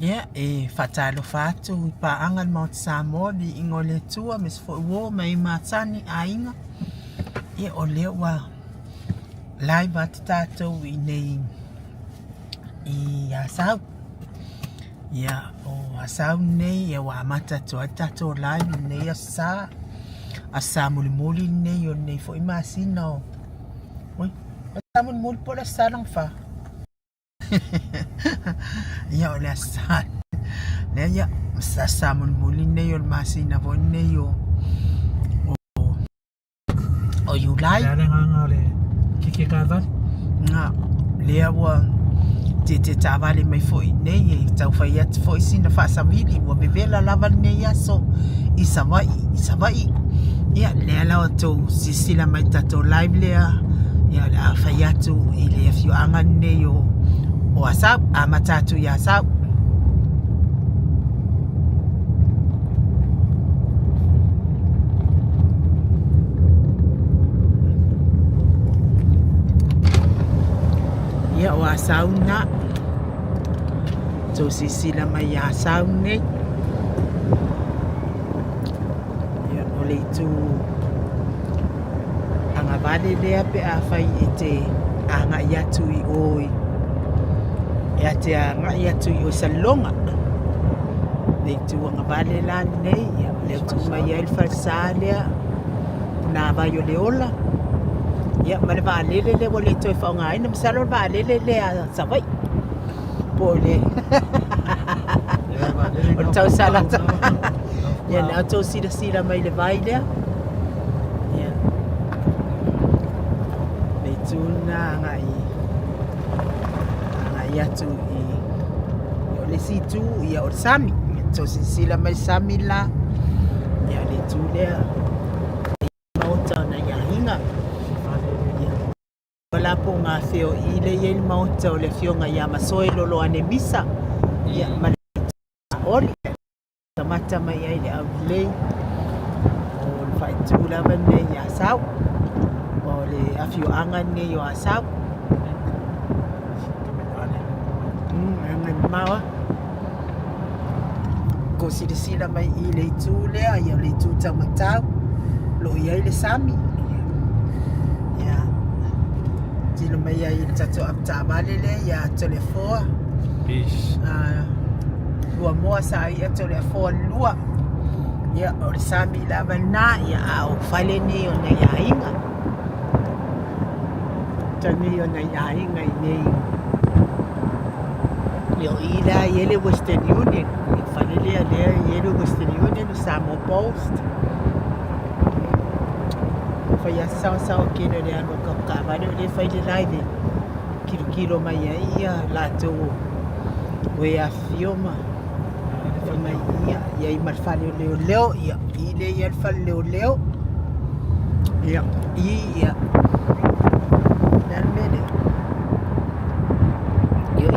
Ia e whatalo whātu I pāanga Maota Samoa ni ingo le tua mes fo uo mai mātani a inga. Ia o leo wa lai bati tātou I nei I asau. Ia o asau nei ia wa amata toa tātou lai nei asa. Asa muli muli nei o nei fo I māsina o. Oi, asa muli muli po la sarang wha. Ia o le asa. Lea ia asa muli muli nei o le māsina vo nei o Yulai. Lea ngā le kike kāwari. Ngā lea wa te tāwale mai fo I nei e tau whai atu fo I sina whaasawili wa bebela lava nei aso I sawai. Ia lea lau tau sisila mai tato live lea. Ia le a whai atu I lea whioanga nei o asau, a matatu I asau. Ia o asau na tau sisila mai asau nei. Ia o le tu anga vale lea pe a whai e te anga iatu I oi. Ia te anga iatu I o salonga. Le tu anga vale la nei. Ia le tu mai el falsa lea. Na vai o le ola. Ia ma le vaalele le o le toi whaongaina. Masalo le vaalele le a sawai. Po le. O tau salata. Ia le au tau sira mai le vai lea. Ia. Le tu na anga Ia tu I o le situ ia o sami to sila mai sami la ia le tu lea Maota na ia hinga ia wala po ngā whio I le iei Maota o le whionga ia masoe lolo ane misa ia ma le oli tamata mai ai le au lei o le whaitu lava nei ia sau o le awhio anga nei o asau mawa ko sila mai I le tu lea ia le tu tamatau lo ia le sami ia tino mai ai le tato apta vale le ia telefoa Peace. lua moa sa ia telefoa lua ia o le sami lava na ia au fale ni o nei ainga tani o nei ainga I nei Leo ila yele Western Union, familia lea yele Western Union o Samoa Post. Fai a sao kino lea no kakavane le fai le live. Kilo mai ia la to we a fioma. Fai mai ia I marfale leo ia ile ia fale leo. Ia. Nalmene.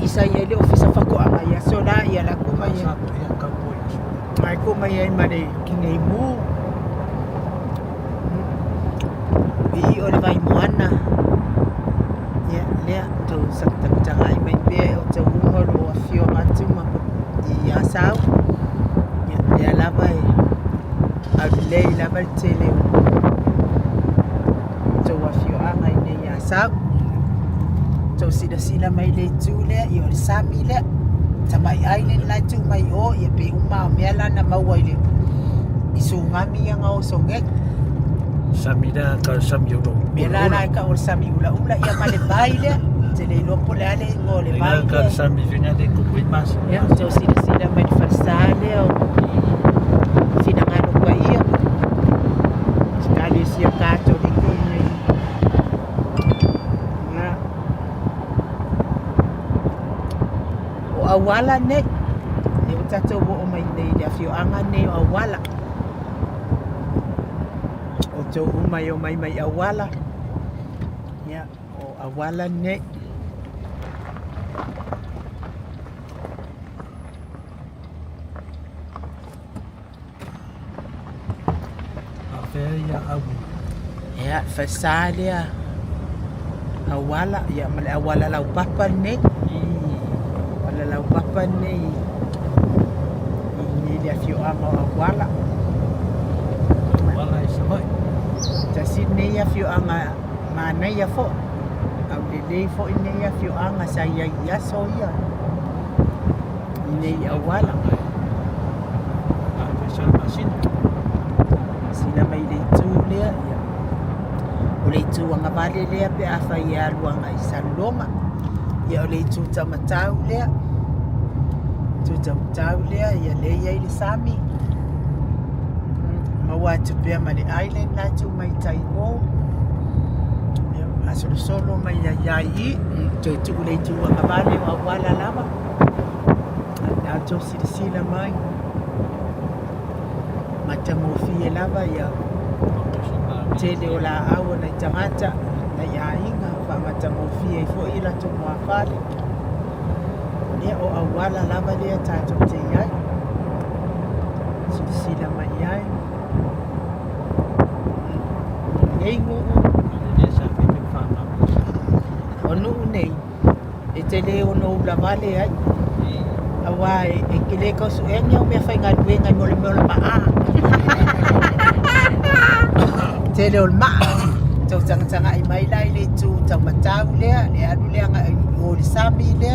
Isa yele ofisa whakoanga ia sola ia la kuma ia mai kuma ia mare kinei mu I o le vai moana ia lea to sakta ai mai pe o te umolo a fio matuma I asau ia lea lava e au lei lava tele to a fio anga I nei asau tau sila mai le tu le I o le sami le tamai ai le lai tu mai o ia pe uma o mea lana maua I le I su ngami anga o songe Sami da ka sami ulo. mea lana ka o sami ula ia ma le vai le te le lopo le ale ngo le vai Ka le sami vinga de kupi mas. ia tau sila mai le falsa le o fina ngano kwa ia skali sia kato di kune awala ne e o tatou o mai nei le afio anga nei o awala o tau umai o mai awala ia o awala ne Afea ia awu. ia fasalia awala ia male awala lau papa ne wala lau papa nei Ni le fio anga o wala. Wala isa mai. Ta Sydney ya fio anga mana ya fo. Au le fo ine ya fio anga sa ya so ya. Ine ya wala. Pesal masin. Sila mai le tu le ya. O le tu anga vale le pe a fa ya luanga i salonga. Ya o le tu tamatau le. Tu tamatau le ya le ya i le sami. Mawatu pia mali island la tu mai taiwo. Asolo solo mai ya yai tu le tu anga vale wa wala lava. Na tu sila mai. Mata mo fie lava ya. Tele o la awa na tangata na yainga pa mata mo fie fo ila tu mo afale. Ni o awala lava le tato te yai. Sila mai yai. Nei ngu onu nei e tele ono la vale ai awa e kile ko su enyo me fa nga duenga mo le ma tele ol ma to tanga i mai lai le tu tau matau le adu le nga o le sami le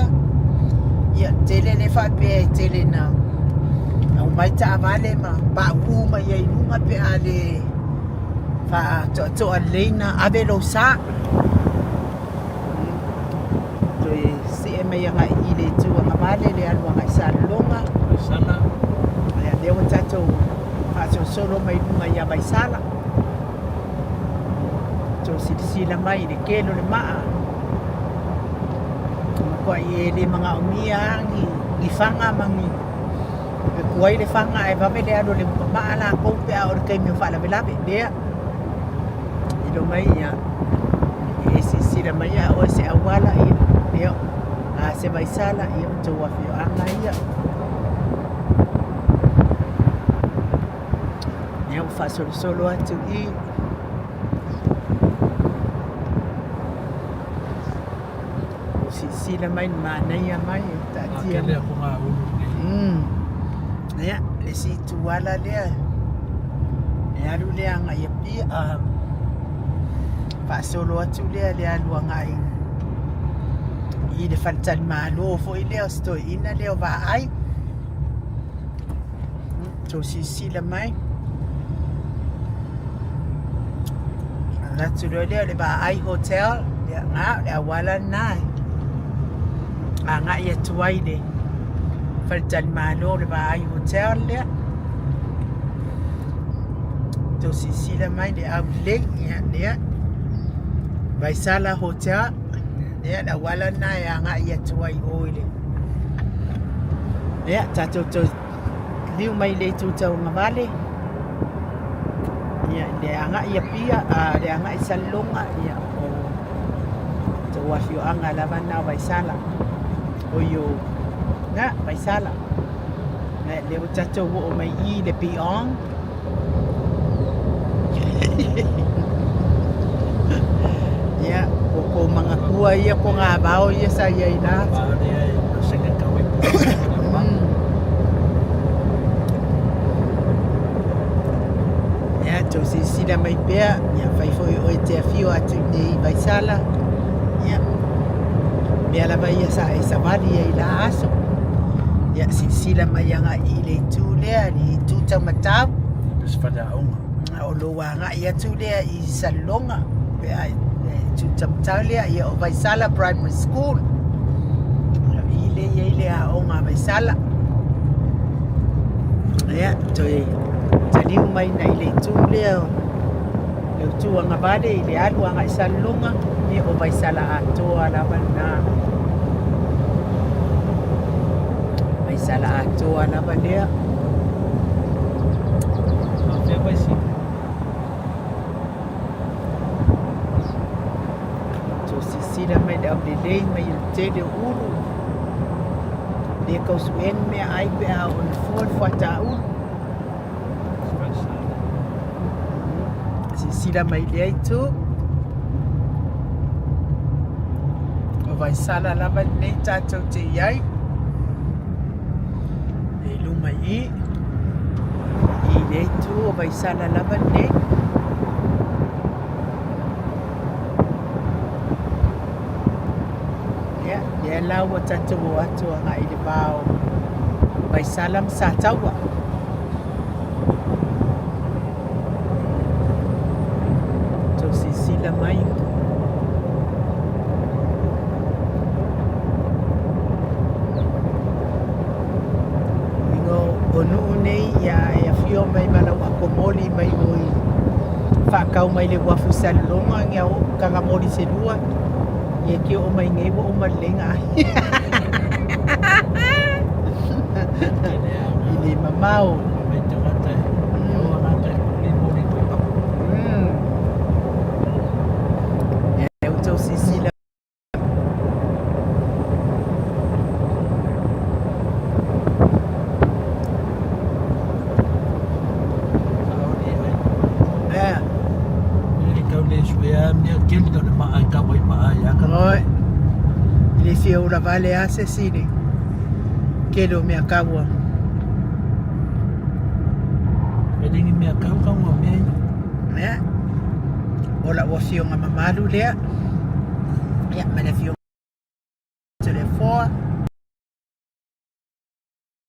ya tele le fa pe tele na au mai ta vale ma ba u mai ai nunga pe ale fa to alena abelo sa me yang i le tu nga vale le anu nga salonga Sana. ya le o tato fa solo mai nunga ya mai sala to sila mai le kelo le maa ko ai le mga umia ni fanga mangi ko ai le fanga e va me le anu le maa la ko pe a o ke me fa la vela be le i lo mai ya e sila mai ya o se awala i le se vai sala i to wa fio anga ia eu faço solo atu i si la mai mana ia mai ta tia Akele ko nga ulu ni. ya le si tu wala le e alu le anga ia pi fa solo atu le alu anga i le faltan malo fo i leo sto ina leo va ai to si la mai la tu leo le va ai hotel ya nga le wala nai nga ia tuai le faltan malo le va ai hotel le to si la mai le au le ya le vai sala hotel ya da wala na ya nga ia tuai oile ya tato to liu mai le tu tau nga vale ya le nga ia pia le nga isalonga ya o to wa fio anga lava na vai sala o yo na vai sala na le o tato o mai i le piong ya ko mga kuwa iya ko nga bao iya sa iya ina Pare ai sige kawin. ya to si da mai pea ya fai foi o te fio atu nei vai sala ya me la vai sa esa vali ia ila aso ya si la mai nga i le tu le ali tu ta matau Bis pada unga. o lo wa nga ia tu le i salonga pe ai tu tamtalia ia o vai sala primary school ile a o nga vai sala ya to tani mai na ile tu le tu nga bade ile alu nga salonga ni o vai sala Atua la bana vai sala Atua la bana Apa vai si? sila mai da le mai te de uru de ko suen me ai pe a on for fata u sila mai le tu o vai sala la ba ne tato te yai e lu mai I le tu o vai sala lava ne. Ya lau o tatu o atua nga i le bao. Vai salam sa taua. To sisila mai. Onu nei ya fio mai mana wa komoli mai oi fa kau mai le wa fusal longa nga o kanga mori se lua ye ke o mai ngai o malenga ini mamau me te mate yo na te ni mori ko pa e o tau sisila Oi, le fia ura vale asesine. Kelo me akawa. Pelingi me akau ka mo me. Ola wa fio nga mamalu lea. Ya, mana fio